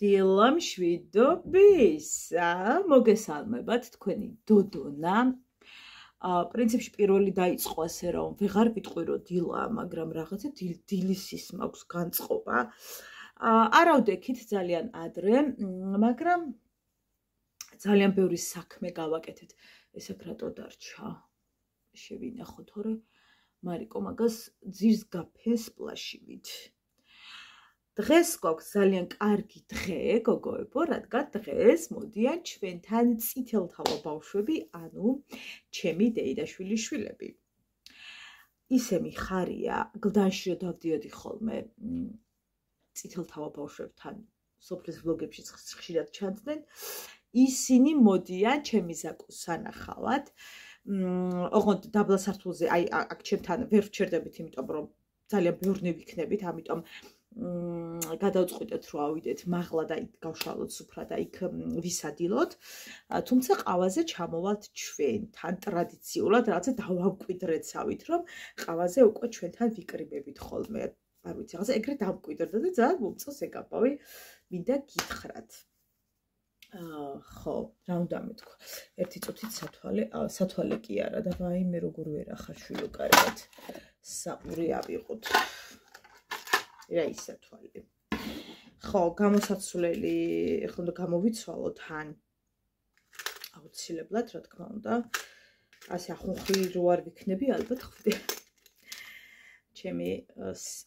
დილამშვიდობისა, მოგესალმებათ თქვენი დოდონა. პრინციპში პირველი დაიწყო ასე რომ ვეღარ ვიტყვი რომ დილა, მაგრამ რაღაცა დილისის მაქვს განწყობა. არავდექით ძალიან ადრე, მაგრამ ძალიან ბევრი საქმე გავაკეთეთ. ეს აქ რატო დარჩა? შევინახო თორე მარიკო მაგას ძირს გაფენს პლაშივით. დღეს გვაქვს ძალიან კარგი დღე, გოგოებო, რადგან დღეს მოდიან ჩვენთან წითელთავა ბავშვები, ანუ ჩემი დეიდაშვილის შვილები. ისე მიხარია, გლდანში რომ დავდიოდი ხოლმე წითელთავა ბავშვებთან, სოფლის ვლოგებშიც ხშირად ჩანდნენ, ისინი მოდიან ჩემი ზაკუს სანახავად. ოღონდ დაბლა სართულზე, აი აქ ჩემთან ვერ ვჩერდებით, იმიტომ რომ ძალიან ბევრნი ვიქნებით, ამიტომ გადავწყვიტეთ რომ ავიდეთ მაღლა და იქ გავშალოთ სუფრა და იქ ვისადილოთ. თუმცა ყავაზე ჩამოვალთ ჩვენთან ტრადიციულად, რაღაცა დავამკვიდრեցავით, რომ ყავაზე უკვე ჩვენთან ვიკრიბებით ხოლმე. არ ვიცი, რაღაცა ეგრე დამკვიდრდა და ძალიან მომწონს ეგაბავი, მინდა გითხრათ. ხო, რა უნდა მეთქვა? ერთი წუთით სათვალე კი არა და ვაიმე როგორ ვერ ახარ შვილო კარგად. საყური ავიღოთ. რა ის სათვალე. ხო, გამოსაცვლელი ეხლა უნდა გამოვიცვალო თან. აუცილებლად, რა თქმა უნდა. ასე ახუნხლი რო არ ვიქნები, ალბათ ხვდე. ჩემი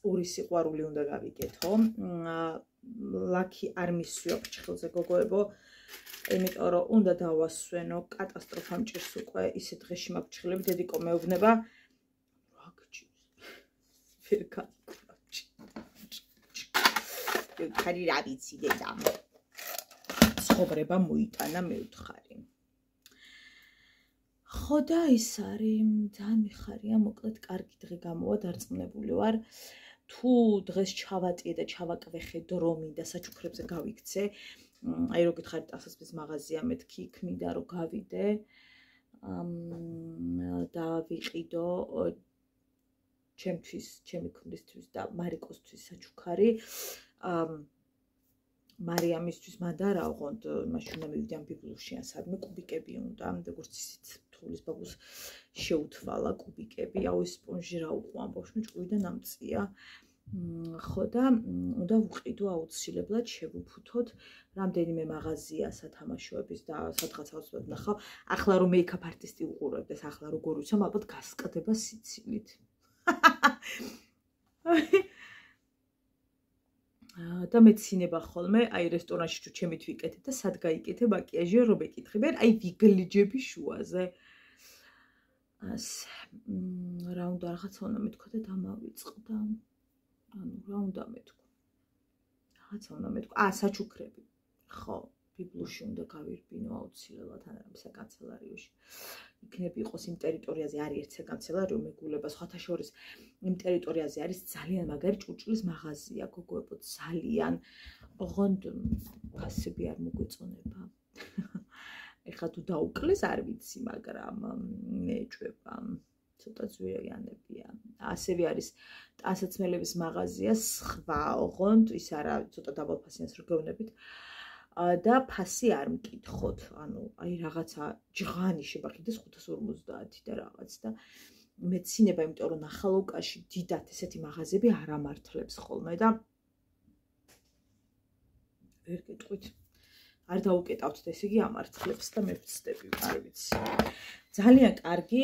ორი სიყვარული უნდა გავიგეთო. ლაკი არ მისვიო ჭხილზე გოგოებო. იმიტომ რომ უნდა დავასვენო, კატასტროფა მჭირს უკვე, ისე დღეში მაქვს ჭხილები, დედიკო მეუბნება. რა გჭირს? ვერ გავკრავჭი. ხარი რა ვიცი დედა. ცხოვრება მოიტანა მე ვთხარი. ხო და ის არის, ძალიან მიხარია, მოკლედ კარგი დღე გამოვა, დარწმუნებული ვარ. თუ დღეს ჩავატიე და ჩავაკვეხე დრო მინდა საჩუქრებზე გავიქცე. აი რო გითხარით ტასაცმლის მაღაზია მეთქი, იქ მინდა რომ გავიდე. და ვიყიდო ჩემთვის, ჩემი ქმრისთვის და მარიკოსთვის საჩუქარი. მარიამისთვის მანდა რა ოღონდ მაშინ უნდა მივიდე ამ ბიბლუში ან სადმე კუბიკები უნდა, როგორც ისიც თოვლის ბაბუს შეუთვალა კუბიკები, აუ ეს სპონჟი რა უყვან ბავშვი ჭკუიდან ამწია. ხო და უნდა ვყიდო აუცილებლად შევუფუთოთ რამდენიმე მაღაზია სათამაშოების და სადღაც აუცილებლად ნახავ. ახლა რომ მეიქაპ არტისტი უყურებდეს, ახლა როგორ ვიცამ, ალბათ გასკდება სიცილით. და მეცინება ხოლმე, აი რესტორანში თუ ჩემით ვიკეთებ და სად გაიკეთე მაკიაჟი რომ ეკითხებიან, აი ვიგლიჯები შუაზე. რა უნდა რაღაცა უნდა მეთქვა და დამავიწყდა. ანუ რა უნდა მეთქვა? რაღაცა უნდა მეთქვა. საჩუქრები. ხო, ბიბლუში უნდა გავირბინო აუცილებლად ან საკანცელარიოში. იქნები იყოს იმ ტერიტორიაზე, არის ერთ საკანცელარიო მეგულება, სხვათა შორის იმ ტერიტორიაზე არის ძალიან მაგარი ჭურჭლის მაღაზია, გოგოებო, ძალიან. ოღონდ ფასები არ მოგვეწონება. ეხლა თუ დაუკლეს არ ვიცი, მაგრამ მეჭვება. ცოტა ძვირიანებია. ასევე არის ტანსაცმელების მაღაზია, სხვა, ოღონდ ის არა, ცოტა დაბალფასიანს რო გეუბნებით. და ფასი არ მკითხოთ, ანუ აი რაღაცა ჯღანი შევახიდეს 550 და რაღაც და მეცინება, იმიტომ რომ ნახალოვკაში დიდად ესეთი მაღაზიები არ ამართლებს ხოლმე და ვერ გეტყვით. არ დაუკეტავთ და ესე იგი ამართლებს და მე ვცდები, არ ვიცი. ძალიან კარგი,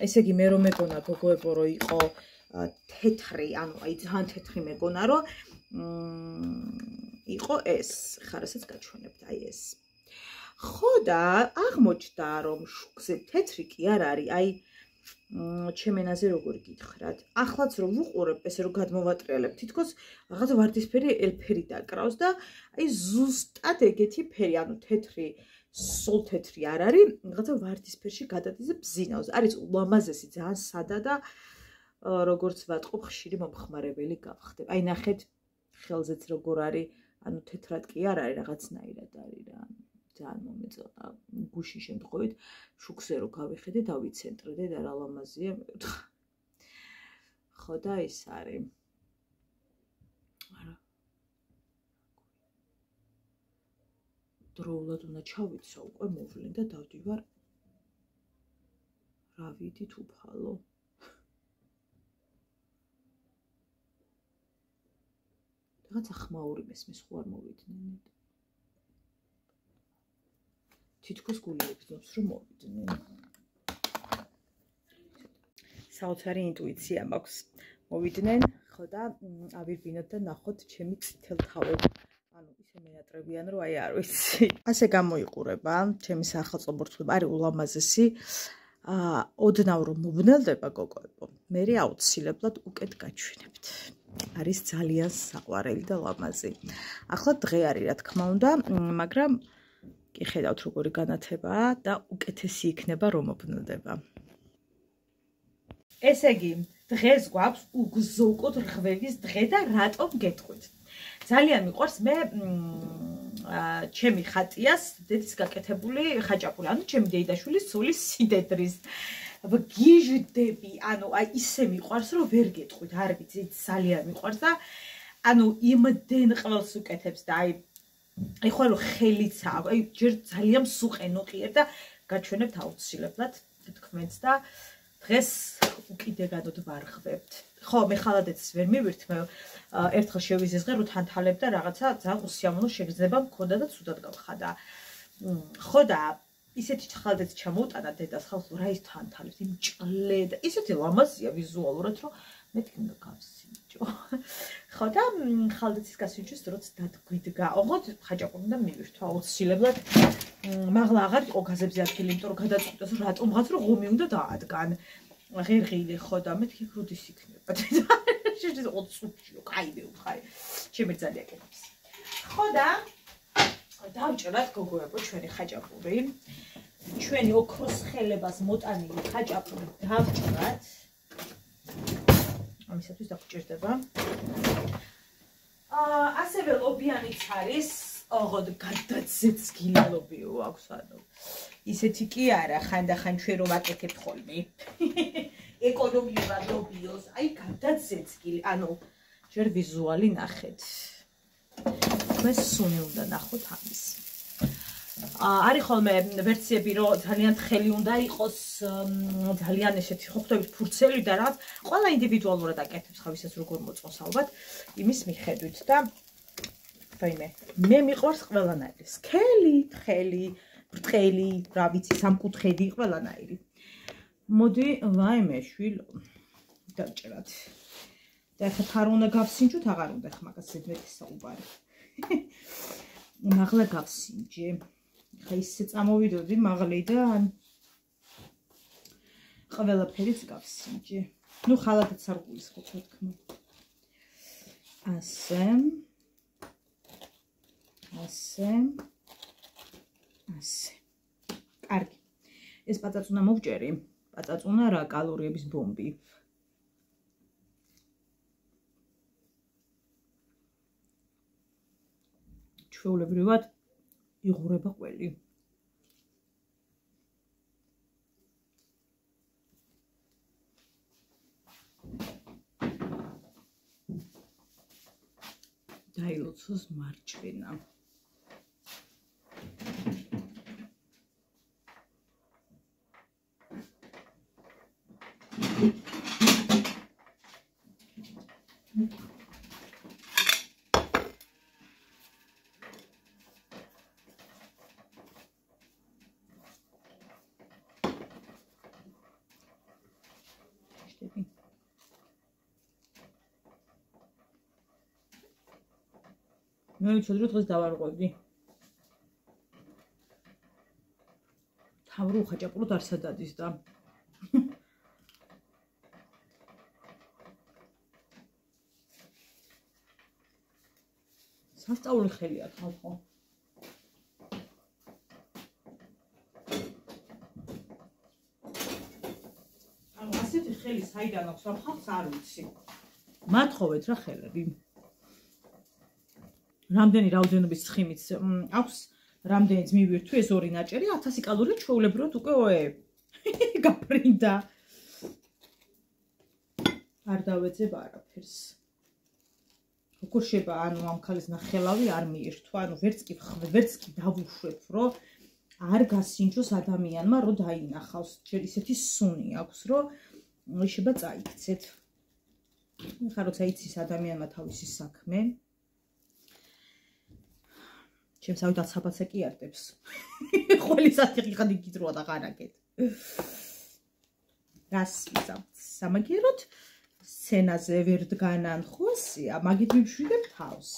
ესე იგი მე რომ მეგონა გოგოებო რომ იყო თეთრი, ანუ აი ძალიან თეთრი მეგონა რომ იყო ეს, ხა რასაც გაჩვენებთ, აი ეს. ხო და აღმოჩნდა რომ შუქზე თეთრი კი არ არის, აი ჩემენაზე როგორ გითხრათ. ახლაც რომ ვუყურებ, ესე რომ გადმოვატრიალებ, თითქოს რაღაც ვარდისფერი ელფერი დაკრავს და აი ზუსტად ეგეთი ფერი, ანუ თეთრი, სულ თეთრი არ არის, რაღაცა ვარდისფერში გადადის და ბზინავს. არის ულამაზესი, ძალიან სადა და როგორც ვატყობ, ხშირი მომხმარებელი გავხდებ. აი ნახეთ, ხელზეც როგორ არის, ანუ თეთრად კი არ არის, რაღაცნაირად არის რა. ძალიან მომეწონა გუში შემთხვევით შუქზე რო გავიხედე დავიცენტრე და რა ლამაზია მევთხა. ხო და ის არის. არა. დროულად უნდა ჩავიცო, უკვე მოვლენ და დავდივარ რა ვიცით უფალო. რაღაცა ხმაური მესმის ხო არ მოვიდნენ. თითქოს გულებს ძობს რომ მოვიდნენ. საოცარი ინტუიცია მაქვს. მოვიდნენ, ხო და ავირბინოთ და ნახოთ ჩემი წითელ თავები. ანუ ისე მეატრებიან რომ აი არ ვიცი. ასე გამოიყურება ჩემი სახელმწიფო არის ულამაზესი. ოდნავ რომ მობნელდება გოგოებო, მე აუცილებლად უკეთ გაჩვენებთ. არის ძალიან საყვარელი და ლამაზი. ახლა დღე არის რა თქმა უნდა, მაგრამ კი ხედავთ როგორი განათებაა და უკეთესი იქნება რომ მობნელდება. ესე იგი, დღეს გვაქვს უგზო-უკოთ რღვევის დღე და რატომ გეტყვით? ძალიან მიყვარს მე ჩემი ხატიას დედის გაკეთებული ხაჭაპური, ანუ ჩემი დეიდაშვილის სულის სიდედრის. გიჟდები, ანუ აი ისე მიყვარს რომ ვერ გეტყვით, არ ვიცი, ძალიან მიყვარს და ანუ იმდენ ყველს უკეთებს და აი ხო რომ ხელიც აქვს, აი ჯერ ძალიან მსუყენო ყიერ და გაჩვენებთ აუცილებლად თქვენს და დღეს უკიდეგანოდ ვარღვევთ. ხო, მე ხალადეთს ვერ მივირთმევ, ერთხელ შევიზესღე რომ თანთალებ და რაღაცა ძალიან უსიამოვნო შეგრძნება მქონდა და ცუდად გავხადა. ხო და ისეთი ხალადეთ ჩამოუტანა დედას ხალხო რა ის თანთალებს, იმ ჭლე და ისეთი ლამაზია ვიზუალურად რომ მეთქი უნდა გავსინჯო. ხო და ხალადეთის გასინჯვის დროც დადგვიდგა. ოღონდ ხაჭაპური უნდა მივირთვა აუცილებლად. მაღლა აღარ იყო გაზებზე ადგილი, იმიტომ რომ გადაწყვიტეს რომ რატომღაც რომ ღომი უნდა დაადგან. ღერღილი ხო და მეთქი როდის იქნება. შეიძლება 20 წუთიო, კაი მეუხარი. ჩემი ძალიან კეთებს. ხო და დავჭრათ გოგოებო ჩვენი ხაჭაპური. ჩვენი ოქროს ხელებას მოტანილი ხაჭაპური დავჭრათ. ამისათვის დაგჭირდება. ასევე ლობიანიც არის, ოღონდ გადაცეცგილი ლობიო აქვს ანუ. ისეთი კი არა, ხანდახან ჩვენ რომ ვაკეთებთ ხოლმე. ეკონომიურად ლობიოს, აი გადაცეცგილი, ანუ ჯერ ვიზუალი ნახეთ. თქვენ სუნი უნდა ნახოთ ამის. არის ხოლმე ვერსიები რომ ძალიან თხელი უნდა იყოს, ძალიან ესეთი ხო ხვდებით ფურცელი და რაღაც, ყველა ინდივიდუალურად აკეთებს ხავისას როგორ მოწყოს ალბათ იმის მიხედვით და ვაიმე, მე მიყვარს ყველანაირი. სქელი, თხელი, ბრტყელი, რა ვიცი, სამკუთხედი, ყველანაირი. მოდი, ვაიმე, შვილო, დავჭრათ. და ახლა თარ უნდა გავსინჯოთ, აღარ უნდა ხა მაგას ზედმეტი საუბარი. მაღლა გავსინჯე. ხა ისე წამოვიდოდი მაღლიდან. ყველაფერიც გავსინჯე. ნუ ხალადაც არ გულისხმობ, რა თქმა უნდა. ასე. კარგი. ეს პაწაწუნა მოვჭერი. პაწაწუნა რა კალორიების ბომბი. ჩვეულებრივად იღურება ყველი. დაილოცოს მარჯვენა. მე ვიცოდი რომ დღეს დავარღვევდი. თავრო ხაჭაპუროდ არ სადადის და სასწაული ხელია ხალხო. ანუ ასეთი ხელი საიდან აქვს ამ ხალხს არ ვიცი. მათხოვეთ რა ხელები. რამდენი რაოდენობის ცხიმიც აქვს, რამდენიც მივირთვი ეს ორი ნაჭერი 1000 კალორია ჩვეულებრივად უკვე გაფრინდა. არ დავეძებ არაფერს. როგორ შეება ანუ ამ ქალის ნახელავი არ მიირთვა, ანუ ვერც კი დავუშვებ, რომ არ გასინჯოს ადამიანმა, რომ დაინახავს. ჯერ ისეთი სუნი აქვს, რომ შეება წაიქცეთ. ხა როცა იცის ადამიანმა თავისი საქმე, ჩემს ავით აცაბაცა კი არტებს. ყველისათი ხიხად იგიძროა და ღარაკეთ. რას ვიზამთ სამაგიეროდ სცენაზე ვერ დგანან ხოსია, მაგით ვიშვიდებ თავს.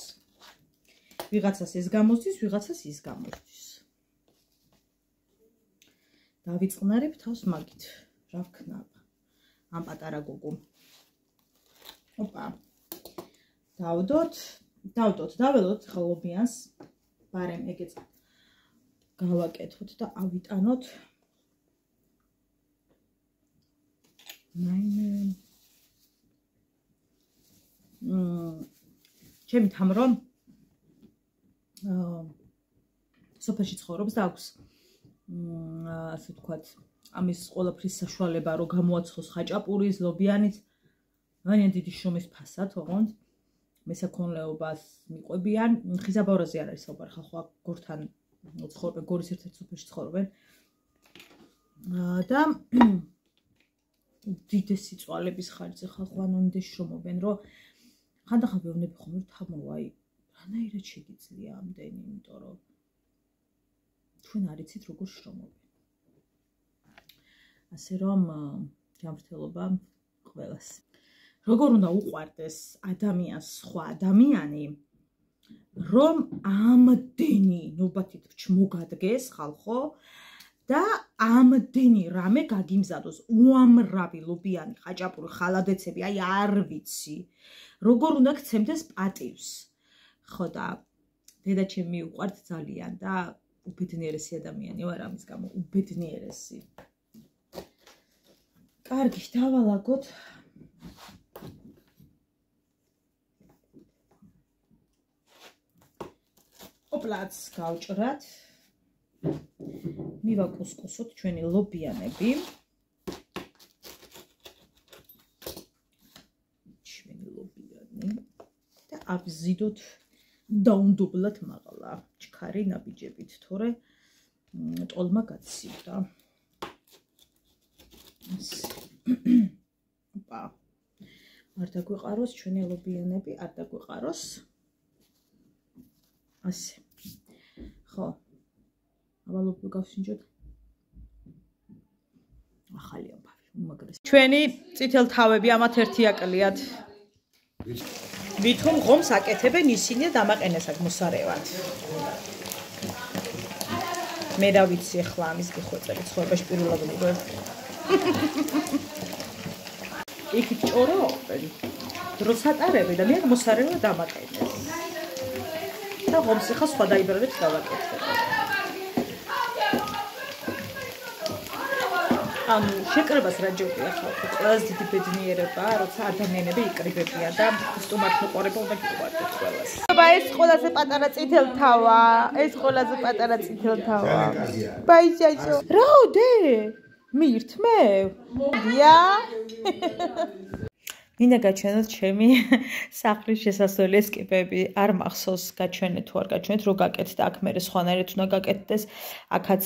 ვიღაცას ეს გამოსდის, ვიღაცას ის გამოსდის. დავიწყნარებ თავს მაგით. რა ვქნებ? ამ პატარა გოგო. ოპა. დაველოთ ხალობიანს. ბარემ ეგეც გავაკეთოთ და ავიტანოთ. ჩემი თამრო სოფელში ცხოვრობს და აქვს ასე ვთქვათ, ამის ყველაფრის საშუალება, რომ გამოაცხოს ხაჭაპურის, ლობიანის, ძალიან დიდი შრომის ფასად, ოღონდ მესაქონლეობას მიყვებიან. ხიზაბავრაზე არ არის საუბარი, ხალხო გორთან ცხოვრობენ, გორის ერთ-ერთ სოფელში ცხოვრობენ. და დიდესი წვალების ხარჯზე ხალხო ანონიმდე შრომობენ, რომ ხანდახან ვეუბნები ხოლმე, თამრო, აი, რანაირად შეგიძლია ამდენი, იმიტომ რომ თქვენ არ იცით როგორ შრომობენ. ასე რომ ჯანმრთელობა ყველას. როგორ უნდა უყვარდეს ადამიანს სხვა ადამიანი, რომ ამდენი ნობათით მოგადგეს ხალხო და ამდენი რამე გაგიმზადოს, უამრავი ლობიანი, ხაჭაპური, ხალადეცები, აი არ ვიცი, როგორ უნდა გცემდეს პატივს. ხო და დედა ჩემი მიუყვართ ძალიან და უბედნიერესი ადამიანი ვარ ამის გამო, უბედნიერესი. კარგი, დავალაგოთ. ოპლაც გავჭრათ. მივაკუსკუსოთ ჩვენი ლობიანები. და ავზიდოთ დაუნდობლად მაღლა. ჩქარი ნაბიჯებით, თორე ტოლმა გაცივდა. ოპა. არ დაგვეყაროს ჩვენი ლობიანები, არ დაგვეყაროს. ასე. ხო. ავალობ გავსინჯოთ. ახალი ამბავი, უმაგრეს. ჩვენი წითელ თავები ამათ ერთი აკლიათ. ვითომ ღომს აკეთებენ ისინი და დამაყენეს აქ მოსარევად. მე რა ვიცი ახლა ამის გიხვეწები ცხოვრებაში პირველად მიგებ. იქ ჭოროობენ. დროს ატარები და მე მოსარევად დამაყენეს. და ღომს ახლა სხვა დაიბრალებს დავაკეთებ. ანუ შეკრებას რა ჯობია ხალხო, ყველაზე დიდი ბედნიერებაა, როცა ადამიანები იკრიბებიან და სტუმარს მოყარება უნდა გიყვარდეთ ყველას. ეს ყველაზე პატარა წითელ თავა, ეს ყველაზე პატარა წითელ თავა. ბაიჭაჭო. რაოდე? მიირთმევ? დია? მინდა გაჩვენოთ ჩემი სახლის შესასვლელი ესკიპები. არ მახსოვს გაჩვენეთ თუ არ გაჩვენეთ, რო გაკეთდა აქ მე სხვანაირად უნდა გაკეთდეს. აქაც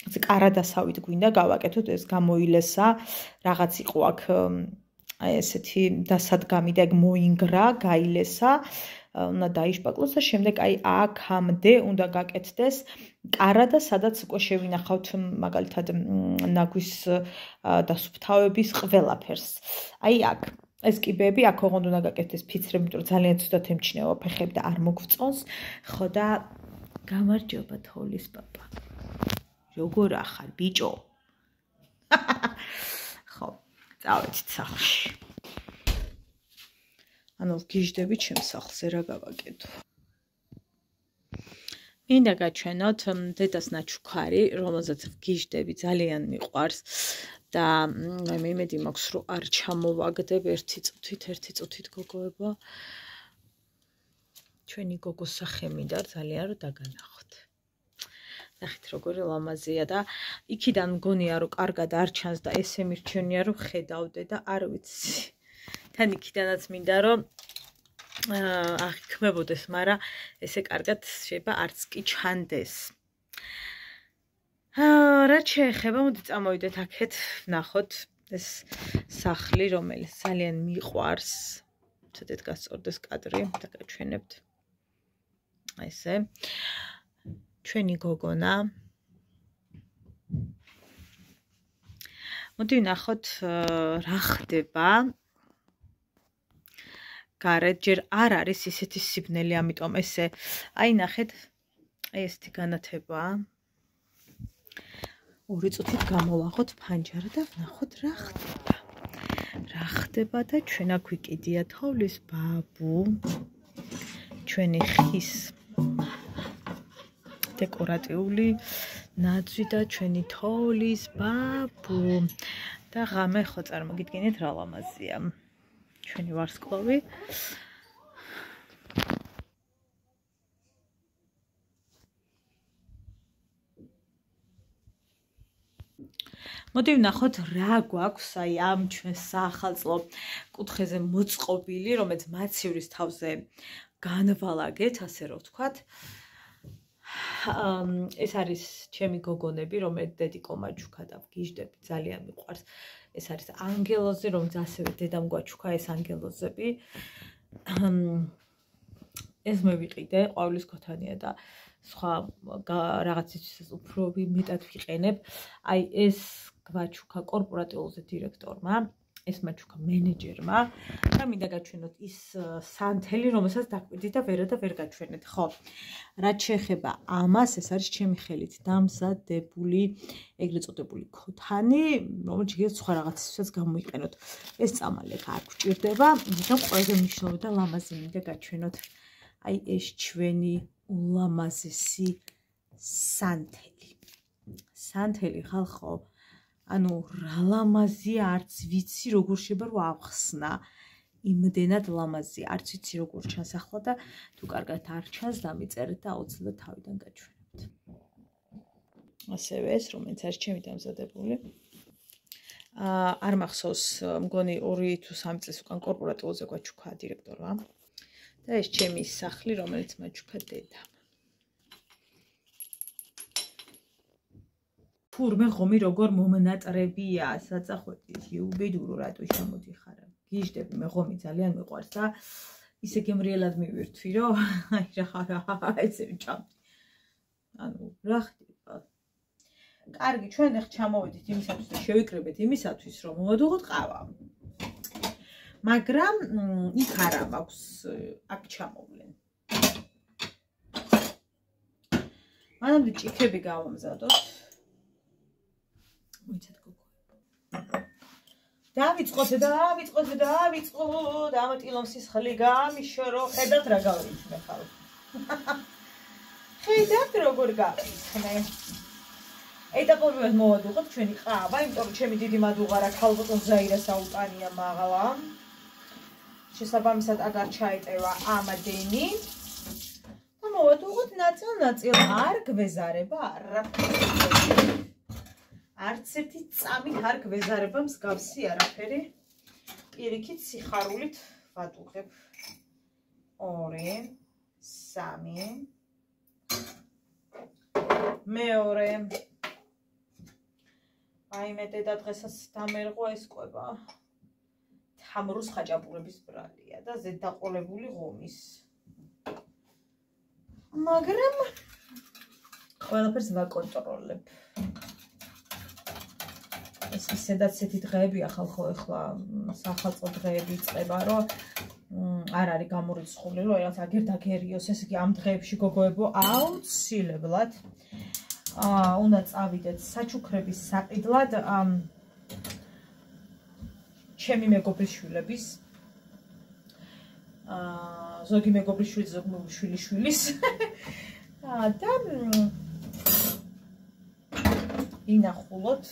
კარადასავით გვინდა გავაკეთოთ, ეს გამოილესა, რაღაც იყო აქ აი ესეთი დასადგამი და ეგ მოინგრა, გაილესა, უნდა დაიშპაკლოს და შემდეგ აი აქამდე უნდა გაკეთდეს კარადა, სადაც უკვე შევინახავთ მაგალითად ნაგვის დასუფთავების ყველაფერს. აი აქ ეს კიბეები აქ ოღონდ უნდა გაკეთდეს ფიცრები, იმიტომ რომ ძალიან ცუდად ემჩნევა ფეხები და არ მოგვწონს. ხო და გამარჯობა თოვლის პაპა. როგორ ახარ ბიჭო? ხო, წავედით სახლში. ანუ ვგიჟდები ჩემს სახლზე რა გავაკეთო. მინდა გაჩვენოთ დედას ნაჩუქარი, რომელზეც ვგიჟდები, ძალიან მიყვარს და მე იმედი მაქვს, რომ არ ჩამოვაგდებ ერთი წუთით გოგოებო. ჩვენი გოგოს სახე მინდა ძალიან რომ დაგანახოთ. ნახეთ როგორი ლამაზია და იქიდან მგონია რომ კარგად არ ჩანს და ესე მირჩენია რომ ხედავდე და არ ვიცი. თან იქიდანაც მინდა რომ აღიქმებოდეს, მაგრამ ესე კარგად შეიძლება არც კი ჩანდეს. რაც შეეხება, მოდი წამოვიდეთ აქეთ, ვნახოთ ეს სახლი, რომელიც ძალიან მიყვარს. ცოტა გასწორდეს კადრი, დაგაჩვენებთ. ესე. ჩვენი გოგონა. მოდი ვნახოთ რა ხდება. გარეთ ჯერ არ არის ისეთი სიბნელი, ამიტომ ესე აი ნახეთ, აი ესეთი განათებაა. 2 წუთით გამოვაღოთ ფანჯარა და ვნახოთ რა ხდება. რა ხდება და ჩვენ აქ ვიკიდია თოვლის ბაბუ. ჩვენი ხის დეკორატიული ნაძვი და ჩვენი თოვლის ბაბუ. და ღამე ხო წარმოგიდგენთ რა ლამაზია. ჩვენი ვარსკვლავი. მოდი ვნახოთ რა გვაქვს აი ამ ჩვენ საახალწლო კუთხეზე მოწყობილი, რომელიც მაცივრის თავზე განვალაგეთ, ასე რომ ვთქვათ. ეს არის ჩემი გოგონები, რომელიც დედიკო მაჩუქა და ვგიჟდები, ძალიან მიყვარს. ეს არის ანგელოზი, რომელიც ასევე დედამ გვაჩუქა ეს ანგელოზები. ეს მე ვიყიდე, ყვავილის ქოთანია და სხვა რაღაცისთვის უფრო მეტად ვიყენებ. აი ეს გვაჩუქა კორპორატიულზე დირექტორმა, ეს მაჩუქა მენეჯერმა და მინდა გაჩვენოთ ის სანთელი, რომელსაც დაკვირდით და ვერ გაჩვენეთ, ხო? რაც შეეხება ამას, ეს არის ჩემი ხელით დამზადებული, ეგრეთ წოდებული ქოთანი, რომელიც ჯერ სხვა რაღაცისთვისაც გამოიყენოთ. ეს წამალი არ გვჭირდება, მაგრამ ყველაზე მნიშვნელოვანი და ლამაზი მინდა გაჩვენოთ. აი ეს ჩვენი ულამაზესი სანთელი. სანთელი ხალხო, ანუ რა ლამაზია, არც ვიცი როგორ შეიძლება რომ ავხსნა. იმდენად ლამაზია, არც ვიცი როგორ ჩანს ახლა და თუ კარგად არ ჩანს, დამიწერეთ და აუცილებლად თავიდან გაჩვენებთ. ასევე ეს, რომელიც არის ჩემი დამზადებული. არ მახსოვს, მგონი 2 თუ 3 წლის უკან კორპორატიულზე გვაჩუქა დირექტორმა. და ეს ჩემი სახლი, რომელიც მაჩუქა დედამ. ფურმე ღომი როგორ მომნატრებია, საწახვეთით, იუბედურო რატო შემოდიხარ. გიჟდები, მე ღომი ძალიან მიყვარს და ისე გემრიელად მივირთვი, რომ აი რა ესე ვჭამდი. ანუ რა ხდება? კარგი, ჩვენ ახლა ჩამოვედით იმისათვის და შევიკრიბეთ იმისათვის, რომ მოვადუღოთ ყავა. მაგრამ იქ არა მაქვს აქ ჩამოვლენ. მანამდე ჭიქები გავამზადოთ. მოიცეთ გოგო. დავიწყოთ, ამატილომ სისხლი გამიშორო, ხედავთ რა გავიწმე ხალხ. ხედავთ როგორ გავიწმე. ეტაპობრივად მოვადუღოთ ჩვენი ყავა, იმიტომ რომ ჩემი დიდი მადუღა რა ქალბატონ ზაირას აუტანია მაღლა. შესაბამისად აგარ ჩაეტევა ამადენი. და მოვადუღოთ ნაწილ-ნაწილ, არ გვეზარება არაფერი. არც ერთი წამით არ გვეზარება მსგავსი არაფერი. პირიქით სიხარულით ვადუღებ. 2, 3. მეორე. აი მე დედა დღესაც დამერღვა ეს კვება. თამროს ხაჭაპურების ბრალია და ზედაყოლებული ღომის. მაგრამ ყველაფერს ვაკონტროლებ. ეს ისედაც ესეთი დღეებია ხალხო, ახლა სახალხო დღეები იწყება, რომ არ არის გამორიცხული, რომ რაღაც აგერ დაგერიოს, ესე იგი ამ დღეებში გოგოებო აუცილებლად უნდა წავიდეთ საჩუქრების საყიდლად ჩემი მეგობრის შვილების ზოგი მეგობრის შვილის, ზოგი შვილის და ინახულოთ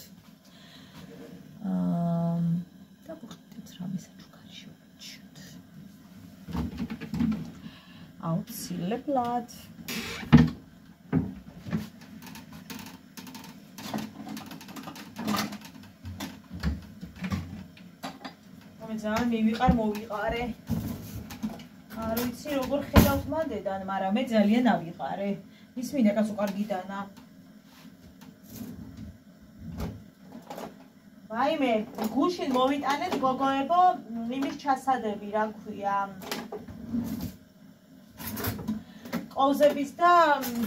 და ვუხდით რამე საჩუქარი შევაჩიოთ. აუცილებლად ძალიან მივიყარ, მოვიყარე. არ ვიცი როგორ ხედავთ მანდედან, მაგრამ მე ძალიან ავიღარე. ის მინდა კაცო კარგი დანა. ვაიმე, გუშინ მოვიტანეთ გოგოებო, იმის ჩასადები, რა ქვია. ყოვზების და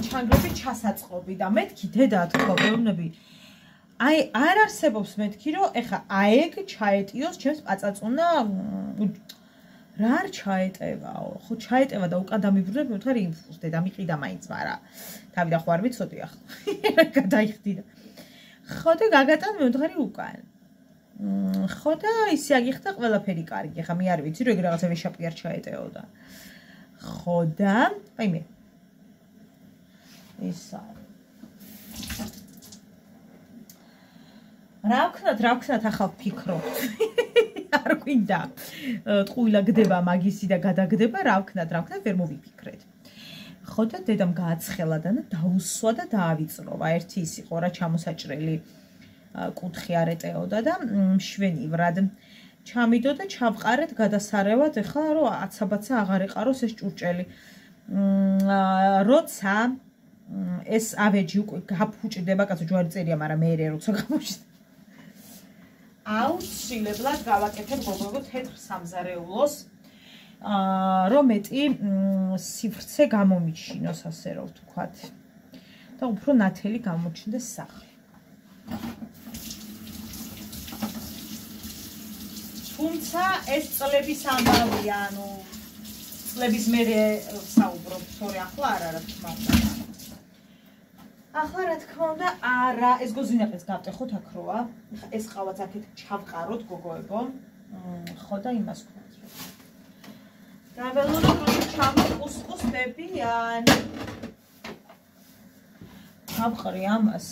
ჩანგრების ჩასაწყობი და მეთქი დედა თქვა გეუბნები. აი არ არსებობს მეთქი რომ ეხა აეგ ჩაეტიოს ჩემს პაწაწუნა რა არ ჩაეტევაო ხო ჩაეტევა და უკან დამიბრუნებ მეთქარი ინფუს დედა მიყიდა მაინც მაგრამ თავი და ხო არ ვიცოდი ახლა გადაიხდი და ხო და გაგატან მეთქარი უკან ხო და ისე აგიხდა ყველაფერი კარგი ეხა მე არ ვიცი რომ ეგ რაღაცა ვეშაპი არ ჩაეტეოდა ხო და აი მე ისა რა ვქნათ ახალ ფიქრობთ არ გვინდა ტყუილა გდება მაგისი და გადაგდება რა ვქნათ ვერ მოვიფიქრეთ ხო და დედამ გააცხელა და დაუსვა და დაავიწროვა ერთი ის იყო რა ჩამოსაჭრელი კუთხე არეტეოდა და მშვენივრად ჩამიდო და ჩავყარეთ გადასარევად ეხლა რომ აცაბაცა აღარ ეყაროს ეს ჭურჭელი როცა ეს ავეჯი უკვე გაფუჭდება კაცო ჯვარი წერია მაგრამ მე როცა გამოჩნდა აუცილებლად გავაკეთებ გოგო თეთრ სამზარეულოს რომ მეტი სივრცე გამომიჩინოს ასე რომ ვთქვათ და უფრო ნათელი გამოჩნდეს სახლი თუმცა ეს წლების ამბავია ანუ წლების მერე საუბრობ თორე ახლა არ არა თქმა უნდა ახლა რა თქმა უნდა არა ეს გოზინაყის გავტეხოთ აქ როა ეს ყავაც აქეთ ჩავყაროთ გოგოებო ხო და იმას ვქნათ დაველოდოთ რომ ჩამოყუსყუსდებიან ჩავყრი ამას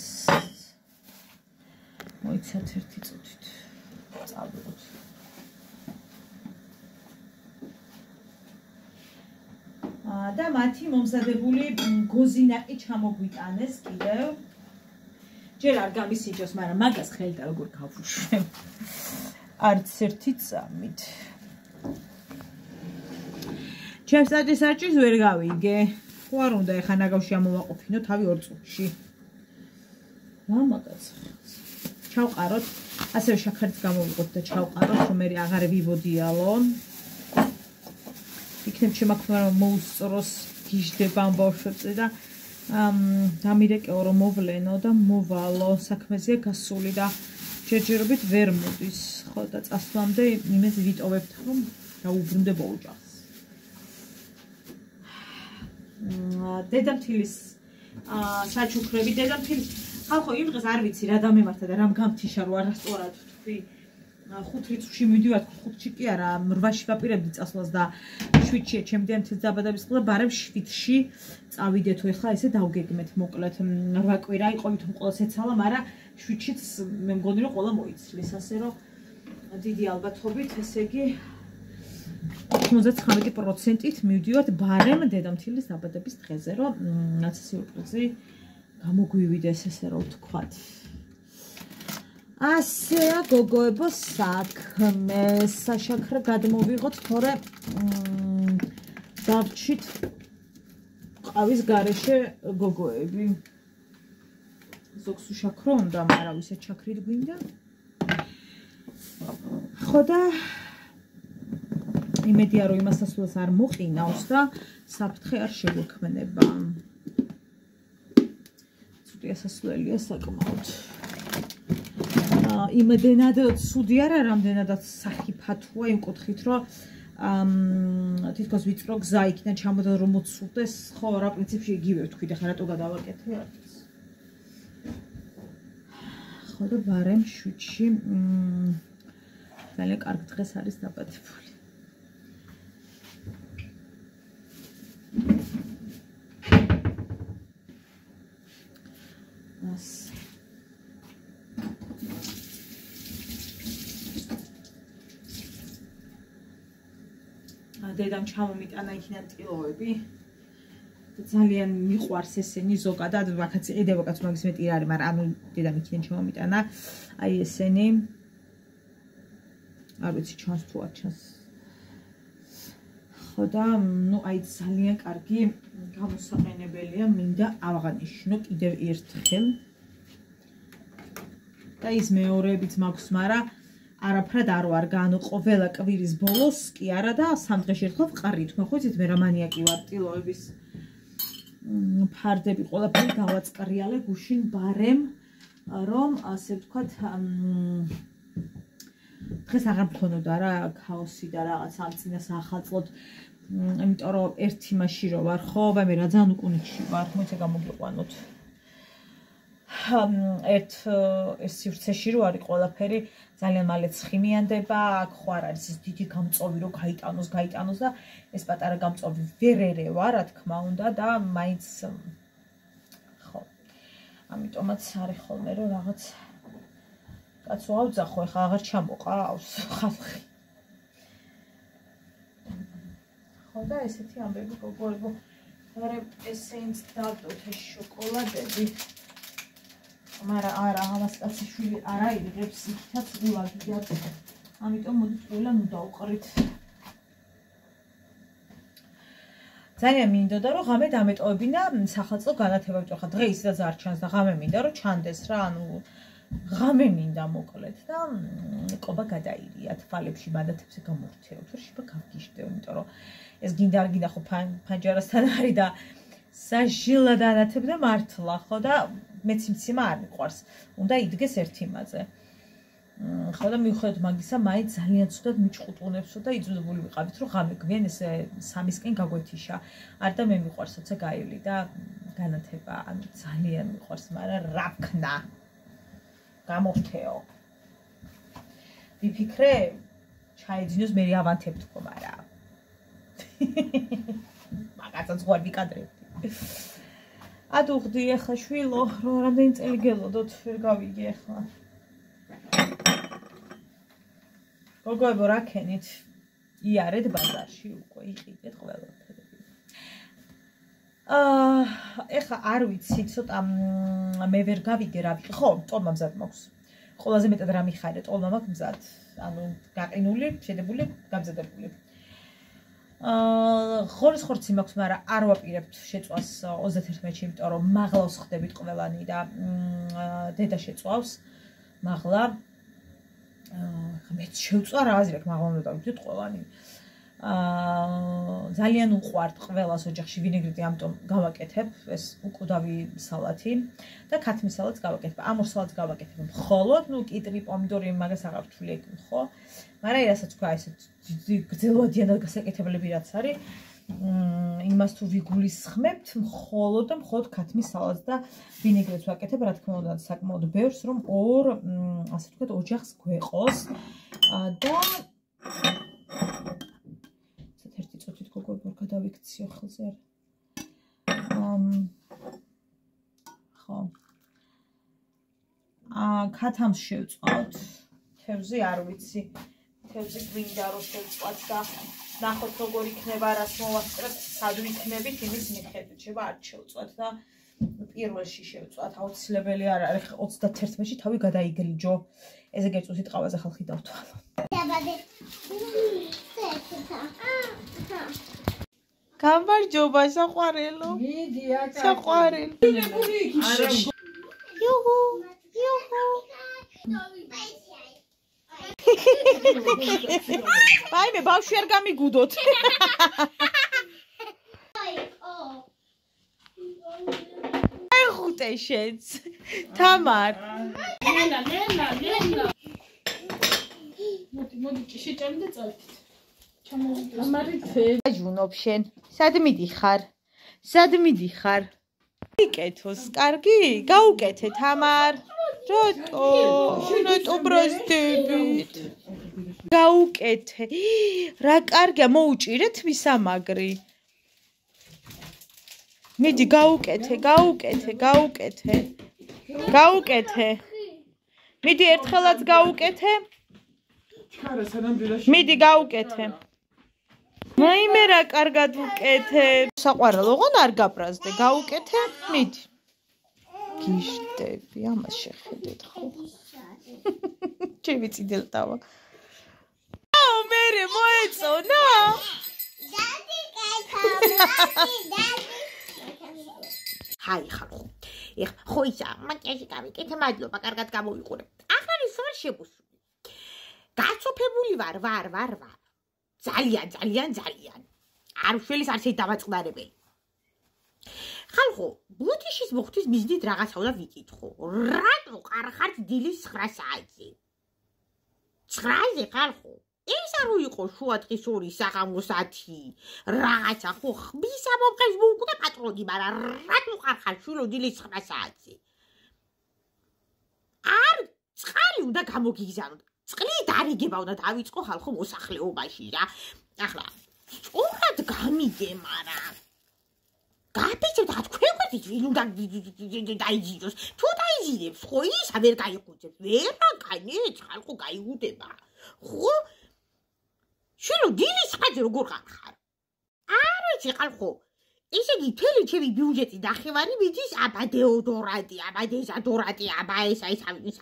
მოიცათ ერთი წუთით წავიღოთ და მათი მომზადებული გოზინაყი ჩამოგვიტანეს კიდევ. ჯერ არ გამისიჯოს, მაგრამ მაგას ხელდა როგორ გავუშვებ. არც ერთი წამით. ჩემს საჭის ვერ გავიგე. ხო არ უნდა ეხა ნაგავში ამოვაყოფინო თავი 2 წუთში. მამაკაც. ჩავყაროთ, ასევე შაქარიც გამოვიღოთ და ჩავყაროთ, რომ მე აღარ ვივოდიალო. იქნებ შემაქნა რომ მოუსწროს გიждდება ამ ბავშვებზე და დამირეკეო რომ მოვლენო და მოვალო საქმეზეა გასული და ჯერჯერობით ვერ მოდის ხო და წასვლამდე იმედ ვიტოვებთ რომ დაუბრუნდება ოჯახს დედამთილის საჩუქრები დედამთილის ხალხო იმ დღეს არ ვიცი რა დამემართა და რამ გამთიშა რომ არასწორად თქვი 5 რიცხვში მივიდივართ 5-ში კი არა 8-ში ვაპირებდი წასვლას და 7-ში ჩემდიან თის დაბადების დღე ბარემ 7-ში წავიდეთო ეხლა ესე დავგეგმეთ მოკლედ 8 კვირა იყო ვითომ ყოველს ეცალა მაგრამ 7-შიც მე მგონი რომ ყველა მოიცლის ასე რომ დიდი ალბათობით ესე იგი 99%-ით მივიდივართ ბარემ დედამთილის დაბადების დღეზე რომ რაც სიურპრიზი გამოგვივიდეს ესე რომ ვთქვათ ასეა გოგოებო საქმე საშაქრე გადმოვიღოთ თორე დავჭით ყავის გარეშე გოგოები ზოგს უშაქრო უნდა მაგრამ ისე ჩაქრით გვინდა ხო და იმედია რომ იმასასულას არ მოყინავს და საფრთხე არ შეგვექმნება ცუდი ასასვლელია საკმაოდ იმდენად ცუდი არა რამდენადაც სახიფათოა იმ კუთხით რომ თითქოს ვიწრო გზა იქნა ჩამოდა რომ მოცულდეს ხო რა პრინციპში იგივე ვთქვი და ხა რატო გადავაკეთე არც ხო და ბარემ 7-ში ძალიან კარგი დღეს არის დაბადებული დედამ ჩამომიტანა იქიდან ტილოები და ძალიან მიყვარს ესენი ზოგადად ვახაც იყიდება კაც მაგის მეტი არ არის მაგრამ ანუ დედამ იქიდან ჩამომიტანა აი ესენი არ ვიცი ჩანს თუ არ ჩანს ხო ხო და ნუ აი ძალიან კარგი გამოსაყენებელია, მინდა ავღანიშნო კიდევ ერთხელ. და ის მეორეებიც მაქვს, მაგრამ არაფრად არ ვარ განო ყველა კვირის ბოლოს კი არა და 3 დღეში ერთხელ ვყარი თქვენ ხო იცით მე რა მანიაკი ვარ ტილოების ფარდები ყველაფერი გავაწყრიალე გუშინ ბარემ რომ ასე ვთქვათ დღეს აღარ მქონოდა რა ქაოსი და რაღაც ამ წინას ახალწლოდ იმიტომ რომ ერთ იმაში რო ვარ ხო და მე რა ძალიან უკუნიში ვარ მოიცა გამოგიყვანოთ ერთ სივრცეში რო არის ყველაფერი ძალიან მალე ცხიმიანდება აქ ხო არ არის ის დიდი გამწოვი რო გაიტანოს და ეს პატარა გამწოვი ვერ ერევა რა თქმა უნდა და მაინც ხო ამიტომაც არის ხოლმე რომ რაღაც კაცო ავძახო ეხლა აღარ ჩამოყავს ხალხი ხო და ესეთი ამბები გოგოებო არა ესეინც დავდოთ ეს შოკოლადები მაგრამ არა ამას კაცი შვილი არ აიღებს იქითაც ულაგიათ ამიტომ მოდით ყველა ნუ დავყრით ძალიან მინდოდა რომ ღამე დამეტოვებინა სახალხო განათება ვჭახა დღეისაც არ ჩანს და ღამე მინდა რომ ჩანდეს რა ანუ ღამე მინდა მოკლედ და ყობა გადაირია თვალებში მადათებზე გამორჩეო თუ შეიძლება გავგიშდეო იმიტომ რომ ეს გინდა არ გინდა ხო ფანჯარასთან არის და საჟილა დანათებდა მართლა ხო და მეც იმციმა არ მიყვარს უნდა იდგეს ერთ იმაზე ხო და მიუხედავად მაგისა მაინც ძალიან ცუდად მიჭყუტუნებსო და იძულებული ვიყავით რომ ღამე გვიან ესე 3-ისკენ გაგვეთიშა არ და მე მიყვარს როცა გაივლი და განათება ანუ ძალიან მიყვარს მაგრამ რა ვქნა გამორჩეო ვიფიქრე ჩაეძინოს მე ავანთებ თქო მაგრამ მაგაცაც ხوار ვიკადრებდი ადუღდი ახლა შვილო რომ რამდენი წელი გელოდოთ ვერ გავიგე ახლა გოგოებო რა ქენით იარეთ ბაზარში უკვე იყიდეთ ყველაფერი ეხლა არ ვიცი ცოტა მე ვერ გავიგე რა ვიყი ხო ტოლმა მზად მაქვს ყველაზე მეტად რა მიხარეთ ტოლმა მაქვს მზად ანუ გაყინული შედებული გამზადებული ხორის ხორცი მაქვს, მაგრამ არ ვაპირებთ შეწვას 31-ში, იმიტომ რომ მაღლავს ხდებით ყველანი და დედა შეწვავს მაღლა. მეც შევწვა რა აზრი აქვს მაღლა უნდა დავიდეთ ყველანი. ძალიან უყვართ ყველას ოჯახში ვინეგრეტი, ამიტომ გავაკეთებ ეს უკვდავი სალათი და ქათმის სალათს გავაკეთებ. ამურ სალათს გავაკეთებ მხოლოდ, ნუ კიტრი, პომიდორი, მაგას აღარ ვთვლი ეგ ხო? მაგრამ რასაც თქვა ესეთ გრძელვადიან გასაკეთებლები რაც არის იმას თუ ვიგულისხმებთ მხოლოდ და მხოლოდ ქათმის სალათს და ვინეგრეტს ვაკეთებ რა თქმა უნდა საკმაოდ ბევრს რომ ორ ასე ვთქვათ ოჯახს გვეყოს და ერთ წუთით გოგოებო გადავიქციო ხელზე ხო ქათამს შევწავთ თევზი არ ვიცი თევზი გვინდა რომ შევწვათ და ნახოთ როგორ იქნება რას მოვასწრებთ სად ვიქნებით იმის მიხედვით შეიძლება არ შევწვათ და პირველში შევწვათ აუცილებელი არ არის 31-ში თავი გადაიგლიჯო ესე გეწუსით ყავაზე ხალხი დავთვალო გამარჯობა საყვარელო მიდი აკა საყვარელი იუჰუ იუჰუ ვაიმე ბავშვი არ გამიგუდოთ აი ხუტე შენც თამარ ნენა მოდი შეჭამ და წავიდეთ ჩამოვიდე აჯუნობ შენ სად მიდიხარ იკეთოს კარგი გაუკეთე თამარ რატო ბრაზდებით გაუკეთე რა კარგია მოუჭირეთ მისამაგრი მიდი გაუკეთე მიდი ერთხელაც გაუკეთე მიდი გაუკეთე მაიმე რა კარგად უკეთე საყვარელო ოღონ არ გაბრაზდე გაუკეთე მიდი გიშდები ამას შეხედეთ ხო ჩემი წინდელტავა აუ მერე მოეწონა დადი ჰაი ხალხო. ეხ ხო ისა, მაკიაჟი გავიკეთე, მადლობა, კარგად გამოიყურებ. ახლა ის ვარ შეგუსული. გაცოფებული ვარ. ძალიან. არ უშველის არც ერთ დამაწყდარებელი. ხალხო, ბუდიშის მოხდის მიზნით რაღაცა უნდა ვიკითხო. რატო ყარხართ დილის 9 საათზე? 9-ზე ხალხო. ეს არ იყო შუადღის 2 საღამოს 10. რაღაცა ხო ხმის ამომყეს მოუკვდა პატრონი, მაგრამ რატო ყარხარ შვილო დილის 9 საათზე? არ წყალი უნდა გამოგიგზავნოთ. წყლით არიგება უნდა დავიწყო ხალხო მოსახლეობაში რა. ახლა სწორად გამიგე, მაგრამ გაფიცებ და თქვენ გვერდით ვინ უნდა დაიძინოს? თუ დაიძინებს, ხო ისა ვერ გაიხუძებს. ვერ კანეთ, ხალხო გაიგუდება. ხო? შვილო დილის 9-ზე როგორ ყარხარ? არ ვიცი ხალხო. ესე იგი თელი ჩემი ბიუჯეტი ნახევარი მიდის აბა დეოდორანტი, აბა დეზადორანტი, აბა ეს არის.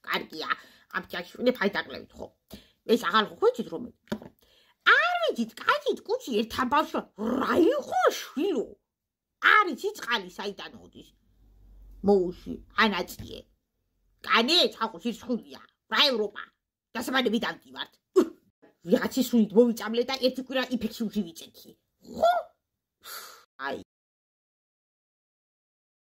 კარგია. ამ ჩაშვიდე ფაიტაკლებით ხო? ეს ახალ ხვეჭით რომ არ ვიცით, კაცით კუჩი ერთა ბავშვა რა იყო შვილო? არის იწყალი საიდან მოდის? მოუში, ანაწიე. კანე, ხალხო სირცხულია. რა ევროპა? დასაბანები დავდივართ. ვიღაცის სუნით მოვიწამლე და ერთი კვირა ინფექციური ვიწექი. ხო?